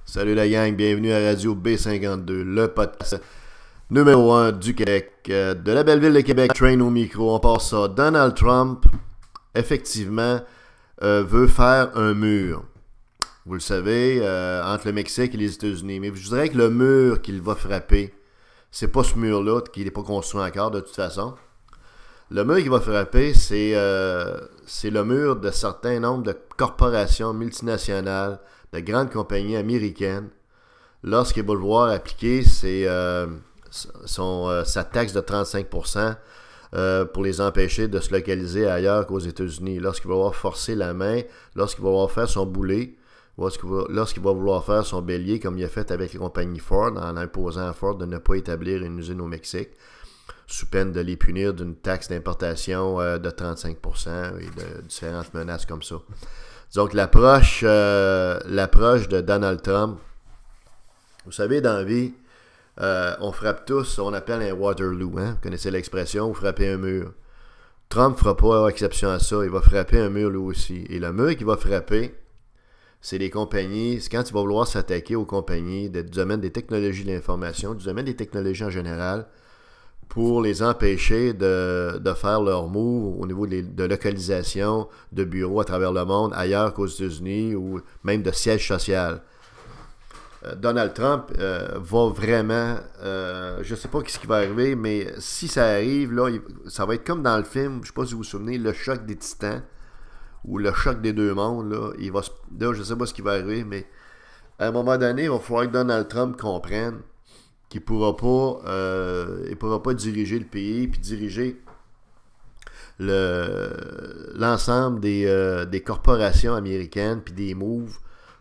Salut la gang, bienvenue à Radio B52, le podcast numéro 1 du Québec. De la belle ville de Québec, Train au micro, on passe ça. Donald Trump, effectivement, veut faire un mur. Vous le savez, entre le Mexique et les États-Unis. Mais je dirais que le mur qu'il va frapper, c'est pas ce mur-là, qui n'est pas construit encore de toute façon. Le mur qu'il va frapper, c'est le mur de certains nombres de corporations multinationales, de grandes compagnies américaines, lorsqu'il va vouloir appliquer sa taxe de 35% pour les empêcher de se localiser ailleurs qu'aux États-Unis. Lorsqu'il va vouloir forcer la main, lorsqu'il va vouloir faire son boulet, lorsqu'il va vouloir faire son bélier, comme il a fait avec les compagnies Ford, en imposant à Ford de ne pas établir une usine au Mexique, sous peine de les punir d'une taxe d'importation de 35% et de différentes menaces comme ça. Donc, l'approche de Donald Trump, vous savez, dans la vie, on frappe tous, on appelle un Waterloo, hein? Vous connaissez l'expression, vous frappez un mur. Trump ne fera pas exception à ça, il va frapper un mur lui aussi. Et le mur qu'il va frapper, c'est les compagnies, c'est quand il va vouloir s'attaquer aux compagnies du domaine des technologies de l'information, du domaine des technologies en général, pour les empêcher de faire leur move au niveau de localisation de bureaux à travers le monde, ailleurs qu'aux États-Unis, ou même de siège social. Donald Trump va vraiment... je ne sais pas ce qui va arriver, mais si ça arrive, là, ça va être comme dans le film, je ne sais pas si vous vous souvenez, Le choc des titans, ou Le choc des deux mondes. Là, je ne sais pas ce qui va arriver, mais à un moment donné, il va falloir que Donald Trump comprenne qu'il pourra pas diriger le pays puis diriger l'ensemble des corporations américaines puis des moves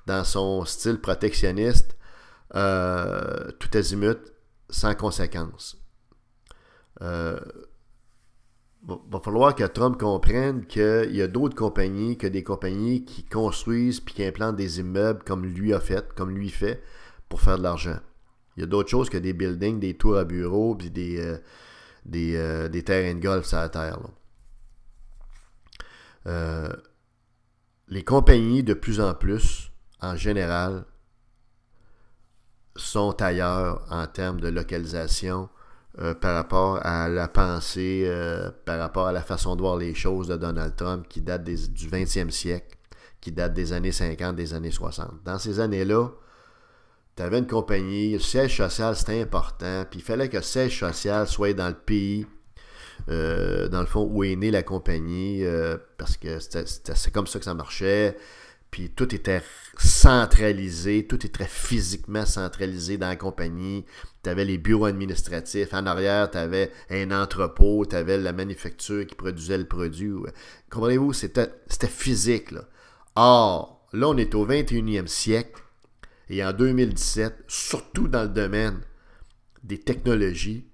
dans son style protectionniste tout azimut sans conséquence. Va falloir que Trump comprenne qu'il y a d'autres compagnies que des compagnies qui construisent puis qui implantent des immeubles comme lui fait pour faire de l'argent. Il y a d'autres choses que des buildings, des tours à bureaux, puis des terrains de golf sur la terre. Les compagnies, de plus en plus, en général, sont ailleurs en termes de localisation par rapport à la pensée, par rapport à la façon de voir les choses de Donald Trump qui date du 20e siècle, qui date des années 50, des années 60. Dans ces années-là, tu avais une compagnie, le siège social, c'était important, puis il fallait que le siège social soit dans le pays, dans le fond, où est née la compagnie, parce que c'est comme ça que ça marchait, puis tout était centralisé, tout était physiquement centralisé dans la compagnie. Tu avais les bureaux administratifs, en arrière, tu avais un entrepôt, tu avais la manufacture qui produisait le produit. Comprenez-vous, c'était physique, là. Or, là, on est au 21e siècle, et en 2017, surtout dans le domaine des technologies,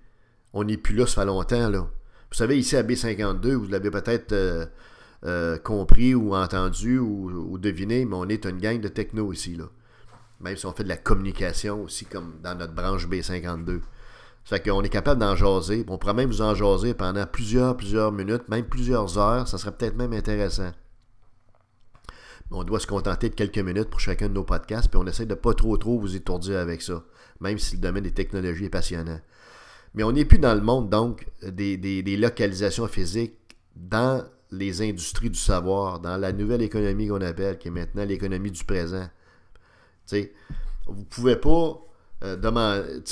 on n'est plus là, ça fait longtemps, là. Vous savez, ici à B52, vous l'avez peut-être compris ou entendu ou deviné, mais on est une gang de techno ici, là. Même si on fait de la communication aussi, comme dans notre branche B52. Ça fait qu'on est capable d'en jaser. On pourrait même vous en jaser pendant plusieurs minutes, même plusieurs heures. Ça serait peut-être même intéressant. On doit se contenter de quelques minutes pour chacun de nos podcasts, puis on essaie de ne pas trop vous étourdir avec ça, même si le domaine des technologies est passionnant. Mais on n'est plus dans le monde, donc, des localisations physiques dans les industries du savoir, dans la nouvelle économie qu'on appelle, qui est maintenant l'économie du présent. T'sais, vous ne pouvez pas demander...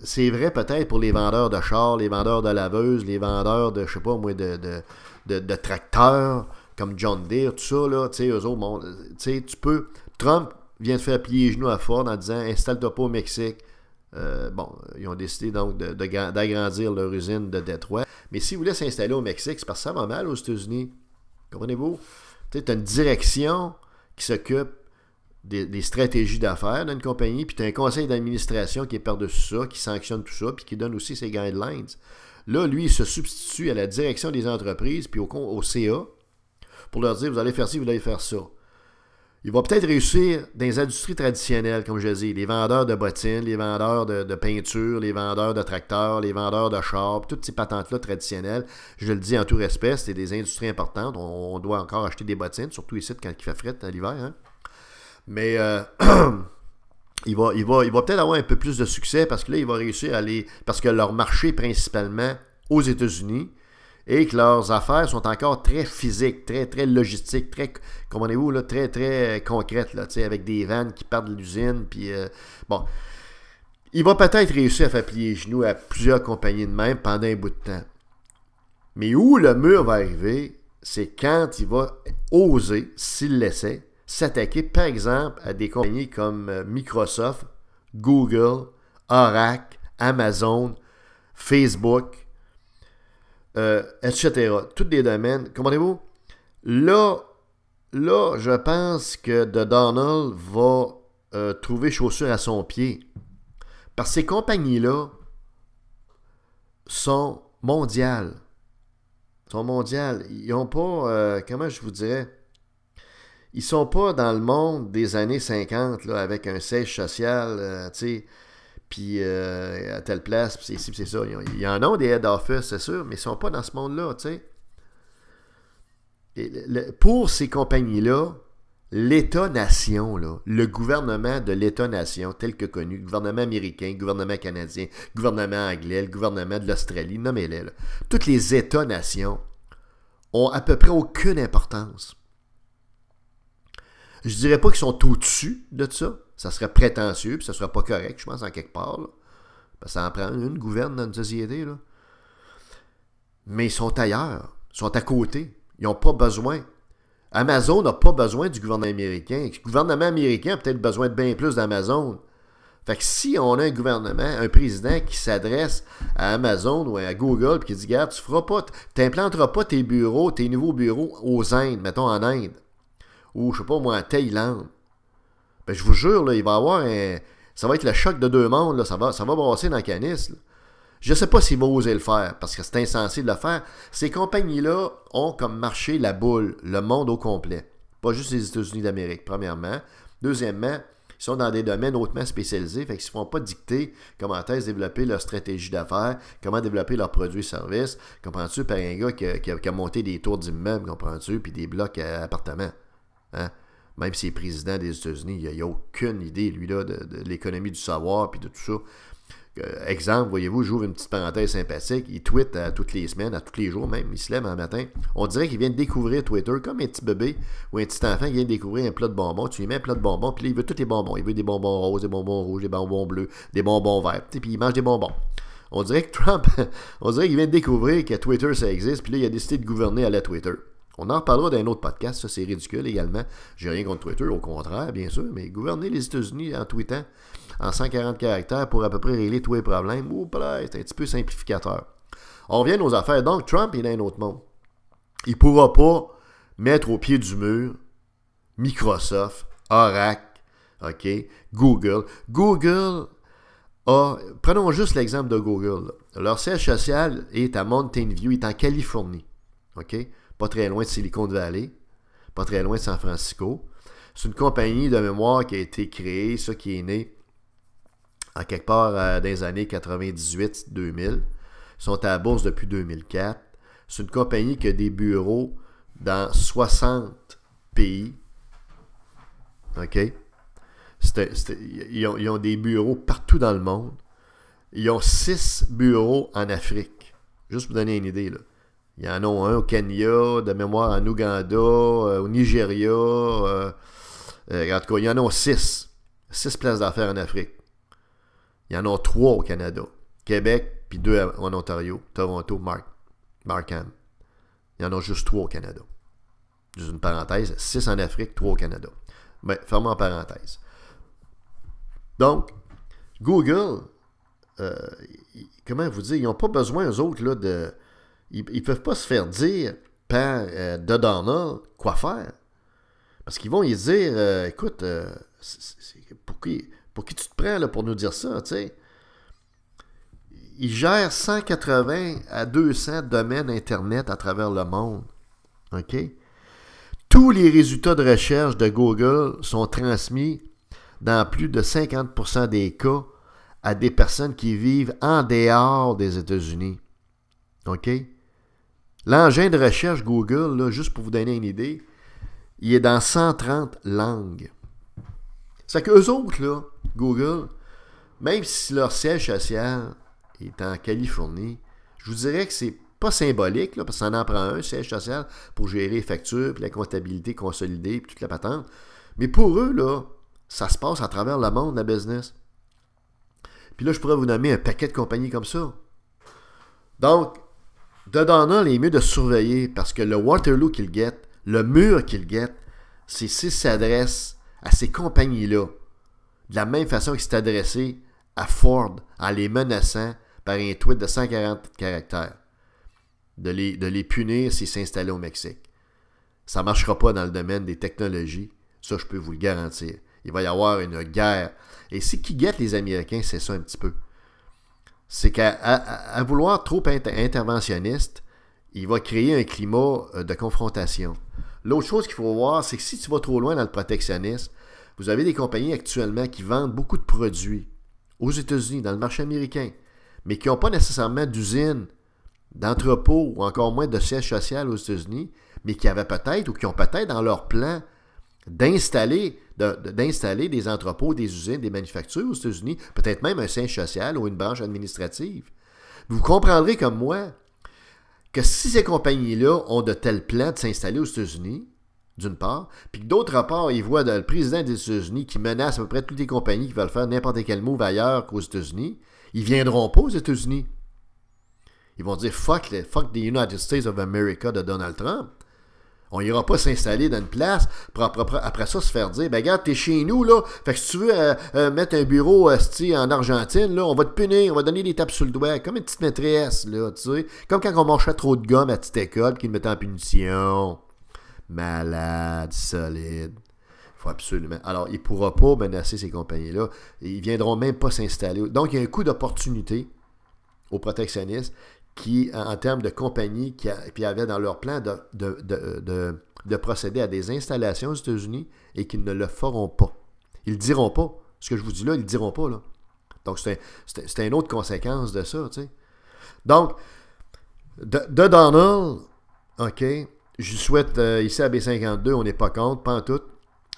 C'est vrai peut-être pour les vendeurs de chars, les vendeurs de laveuses, les vendeurs de, je sais pas moi, de tracteurs, comme John Deere, tout ça, là, tu sais, eux autres, tu peux... Trump vient de faire plier les genoux à Ford en disant « Installe-toi pas au Mexique ». Ils ont décidé donc d'agrandir leur usine de Détroit. Mais s'ils voulaient s'installer au Mexique, c'est parce que ça va mal aux États-Unis. Comprenez-vous? Tu as une direction qui s'occupe des stratégies d'affaires d'une compagnie, puis tu as un conseil d'administration qui est par-dessus ça, qui sanctionne tout ça, puis qui donne aussi ses guidelines. Là, lui, il se substitue à la direction des entreprises, puis au CA, pour leur dire, vous allez faire ci, vous allez faire ça. Il va peut-être réussir dans les industries traditionnelles, comme je dis, les vendeurs de bottines, les vendeurs de peinture, les vendeurs de tracteurs, les vendeurs de chars, toutes ces patentes-là traditionnelles. Je le dis en tout respect, c'est des industries importantes. On doit encore acheter des bottines, surtout ici quand il fait fret dans l'hiver. Hein? Mais il va peut-être avoir un peu plus de succès parce que là, il va réussir à aller... Parce que leur marché principalement aux États-Unis et que leurs affaires sont encore très physiques, très, très logistiques, très, comprenez-vous, là, très, très concrètes, là, avec des vannes qui partent de l'usine, puis bon... Il va peut-être réussir à faire plier les genoux à plusieurs compagnies de même pendant un bout de temps. Mais où le mur va arriver, c'est quand il va oser, s'il l'essaie, s'attaquer, par exemple, à des compagnies comme Microsoft, Google, Oracle, Amazon, Facebook, etc. Tous des domaines. Comprenez-vous? Là, je pense que The Donald va trouver chaussure à son pied. Parce que ces compagnies-là sont mondiales. Ils n'ont pas, comment je vous dirais, ils sont pas dans le monde des années 50, là, avec un siège social, tu sais, puis à telle place, puis c'est ici, puis c'est ça. Ils en ont des head office, c'est sûr, mais ils sont pas dans ce monde-là, tu sais. Pour ces compagnies-là, l'État-nation, là, le gouvernement de l'État-nation tel que connu, le gouvernement américain, le gouvernement canadien, le gouvernement anglais, le gouvernement de l'Australie, nommez-les, là, tous les États-nations ont à peu près aucune importance. Je dirais pas qu'ils sont au-dessus de ça. Ça serait prétentieux, puis ça serait pas correct, je pense, en quelque part. Là. Parce que ça en prend une gouverne dans une société. Là. Mais ils sont ailleurs. Ils sont à côté. Ils n'ont pas besoin. Amazon n'a pas besoin du gouvernement américain. Le gouvernement américain a peut-être besoin de bien plus d'Amazon. Fait que si on a un gouvernement, un président qui s'adresse à Amazon ou à Google et qui dit, regarde, tu n'implanteras pas tes bureaux, tes nouveaux bureaux aux Indes, mettons en Inde, ou je sais pas moi, en Thaïlande, ben, je vous jure, là, il va y avoir ça va être le choc de deux mondes, là, ça va brasser dans le canis. Là. Je ne sais pas s'il va oser le faire, parce que c'est insensé de le faire. Ces compagnies-là ont comme marché la boule, le monde au complet. Pas juste les États-Unis d'Amérique, premièrement. Deuxièmement, ils sont dans des domaines hautement spécialisés, fait qu'ils ne se font pas dicter comment est-ce développer leur stratégie d'affaires, comment développer leurs produits et services. Comprends-tu, par un gars qui a monté des tours d'immeubles, comprends-tu, puis des blocs à appartements. Hein? Même s'il est président des États-Unis, il n'a aucune idée, lui, là, de l'économie du savoir, puis de tout ça. Exemple, voyez-vous, j'ouvre une petite parenthèse sympathique, il tweet à toutes les semaines, à tous les jours même, il se lève un matin. On dirait qu'il vient de découvrir Twitter comme un petit bébé ou un petit enfant qui vient de découvrir un plat de bonbons. Tu lui mets un plat de bonbons, puis là, il veut tous les bonbons. Il veut des bonbons roses, des bonbons rouges, des bonbons bleus, des bonbons verts, puis il mange des bonbons. On dirait que Trump, on dirait qu'il vient de découvrir que Twitter, ça existe, puis là, il a décidé de gouverner à la Twitter. On en reparlera d'un autre podcast, ça c'est ridicule également. J'ai rien contre Twitter, au contraire, bien sûr, mais gouverner les États-Unis en tweetant en 140 caractères pour à peu près régler tous les problèmes, c'est un petit peu simplificateur. On revient aux affaires. Donc, Trump, il est dans un autre monde. Il ne pourra pas mettre au pied du mur Microsoft, Oracle, OK, Google. Google prenons juste l'exemple de Google. Là. Leur siège social est à Mountain View, il est en Californie, OK? Pas très loin de Silicon Valley, pas très loin de San Francisco. C'est une compagnie de mémoire qui a été créée, ça qui est née en quelque part dans les années 98-2000. Ils sont à la bourse depuis 2004. C'est une compagnie qui a des bureaux dans 60 pays. OK? Ils ont des bureaux partout dans le monde. Ils ont 6 bureaux en Afrique. Juste pour vous donner une idée, là. Il y en a un au Kenya, de mémoire en Ouganda, au Nigeria. En tout cas, il y en a 6. 6 places d'affaires en Afrique. Il y en a 3 au Canada. Québec, puis 2 en Ontario. Toronto, Markham. Il y en a juste 3 au Canada. Juste une parenthèse. 6 en Afrique, 3 au Canada. Ben, fermons en parenthèse. Donc, Google, comment vous dire, ils n'ont pas besoin, eux autres, là, de... Ils ne peuvent pas se faire dire par The Donald quoi faire. Parce qu'ils vont y dire, écoute, pour qui tu te prends là, pour nous dire ça, tu sais? Ils gèrent 180 à 200 domaines Internet à travers le monde. OK? Tous les résultats de recherche de Google sont transmis dans plus de 50% des cas à des personnes qui vivent en dehors des États-Unis. OK? L'engin de recherche Google, là, juste pour vous donner une idée, il est dans 130 langues. C'est qu'eux autres, là, Google, même si leur siège social est en Californie, je vous dirais que c'est pas symbolique, là, parce que ça en prend un, siège social, pour gérer les factures, puis la comptabilité consolidée, puis toute la patente. Mais pour eux, là, ça se passe à travers le monde, la business. Puis là, je pourrais vous nommer un paquet de compagnies comme ça. Donc, de Donald, il est mieux de surveiller, parce que le Waterloo qu'il guette, le mur qu'il guette, c'est s'il s'adresse à ces compagnies-là, de la même façon qu'il s'est adressé à Ford, en les menaçant par un tweet de 140 caractères, de les punir s'ils s'installaient au Mexique. Ça ne marchera pas dans le domaine des technologies, ça je peux vous le garantir. Il va y avoir une guerre. Et ce qui guette les Américains, c'est ça un petit peu. C'est qu'à vouloir trop interventionniste, il va créer un climat de confrontation. L'autre chose qu'il faut voir, c'est que si tu vas trop loin dans le protectionnisme, vous avez des compagnies actuellement qui vendent beaucoup de produits aux États-Unis, dans le marché américain, mais qui n'ont pas nécessairement d'usine, d'entrepôt ou encore moins de siège social aux États-Unis, mais qui avaient peut-être ou qui ont peut-être dans leur plan d'installer des entrepôts, des usines, des manufactures aux États-Unis, peut-être même un siège social ou une branche administrative. Vous comprendrez comme moi que si ces compagnies-là ont de tels plans de s'installer aux États-Unis, d'une part, puis que d'autre part, ils voient le président des États-Unis qui menace à peu près toutes les compagnies qui veulent faire n'importe quel move ailleurs qu'aux États-Unis, ils ne viendront pas aux États-Unis. Ils vont dire fuck the United States of America de Donald Trump. On n'ira pas s'installer dans une place pour après ça se faire dire, ben regarde, t'es chez nous, là, fait que si tu veux mettre un bureau en Argentine, là, on va te punir, on va donner des tapes sur le doigt, comme une petite maîtresse, là, tu sais, comme quand on mangeait trop de gomme à la petite école, qu'ils mettent en punition. Malade, solide. Il faut absolument. Alors, il ne pourra pas menacer ces compagnies-là. Ils ne viendront même pas s'installer. Donc, il y a un coup d'opportunité aux protectionnistes qui, en termes de compagnies, qui avaient dans leur plan de procéder à des installations aux États-Unis et qu'ils ne le feront pas. Ils ne le diront pas. Ce que je vous dis là, ils ne le diront pas. Là. Donc, c'est une autre conséquence de ça. Tu sais. Donc, de Donald, OK, je lui souhaite, ici à B52, on n'est pas contre, pas en tout,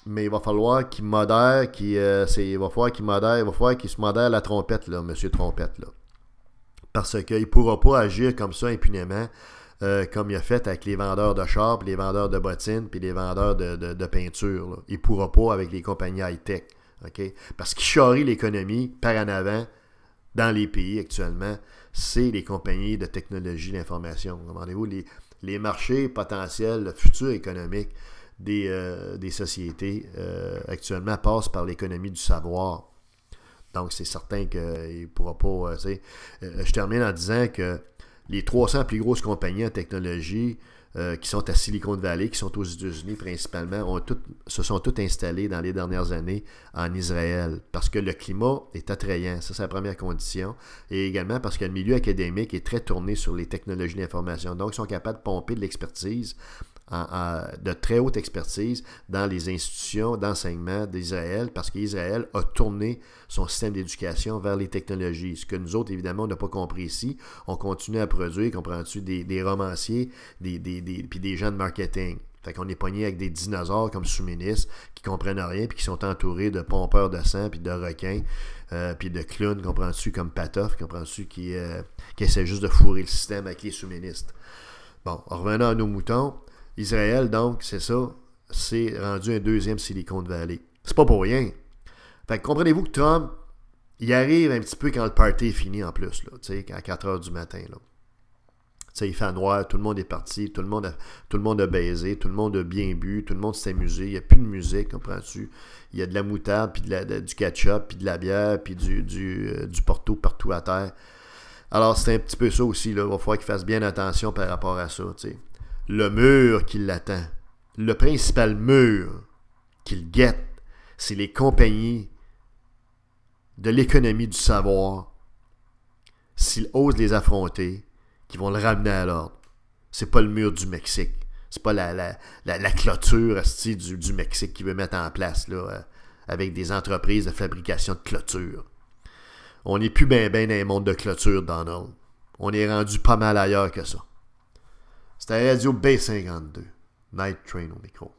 mais il va falloir qu'il modère, il va falloir qu'il se modère la trompette, là, monsieur Trompette, là. Parce qu'il ne pourra pas agir comme ça impunément, comme il a fait avec les vendeurs de chars, puis les vendeurs de bottines, puis les vendeurs de peinture. Là. Il ne pourra pas avec les compagnies high-tech. Okay? Parce qu'il charrie l'économie par en avant dans les pays actuellement, c'est les compagnies de technologie d'information. Demandez-vous, les marchés potentiels, le futur économique des sociétés actuellement passent par l'économie du savoir. Donc, c'est certain qu'il ne pourra pas... je termine en disant que les 300 plus grosses compagnies en technologie qui sont à Silicon Valley, qui sont aux États-Unis principalement, se sont toutes installées dans les dernières années en Israël. Parce que le climat est attrayant. Ça, c'est la première condition. Et également parce que le milieu académique est très tourné sur les technologies d'information. Donc, ils sont capables de pomper de l'expertise, de très haute expertise dans les institutions d'enseignement d'Israël, parce qu'Israël a tourné son système d'éducation vers les technologies. Ce que nous autres, évidemment, on n'a pas compris ici. On continue à produire, comprends-tu, des romanciers, puis des gens de marketing. Fait qu'on est pogné avec des dinosaures comme sous-ministres qui comprennent rien, puis qui sont entourés de pompeurs de sang, puis de requins, puis de clowns, comprends-tu, comme Patoff, comprends-tu, qui essaie juste de fourrer le système avec les sous-ministres. Bon, revenons à nos moutons. Israël, donc, c'est ça, c'est rendu un deuxième Silicon Valley. C'est pas pour rien. Fait que comprenez-vous que Trump, il arrive un petit peu quand le party est fini en plus, là, tu sais, à 4 heures du matin, là. Tu sais, il fait noir, tout le monde est parti, tout le monde a baisé, tout le monde a bien bu, tout le monde s'est amusé, il n'y a plus de musique, comprends-tu? Il y a de la moutarde, puis du ketchup, puis de la bière, puis du Porto partout à terre. Alors, c'est un petit peu ça aussi, là. Il va falloir qu'il fasse bien attention par rapport à ça, tu sais. Le mur qui l'attend, le principal mur qu'il guette, c'est les compagnies de l'économie du savoir. S'il ose les affronter, qui vont le ramener à l'ordre. C'est pas le mur du Mexique. C'est pas la clôture du Mexique qu'il veut mettre en place là, avec des entreprises de fabrication de clôture. On n'est plus bien dans un monde de clôture, Donald. On est rendu pas mal ailleurs que ça. C'était Radio B52. Night Train au micro.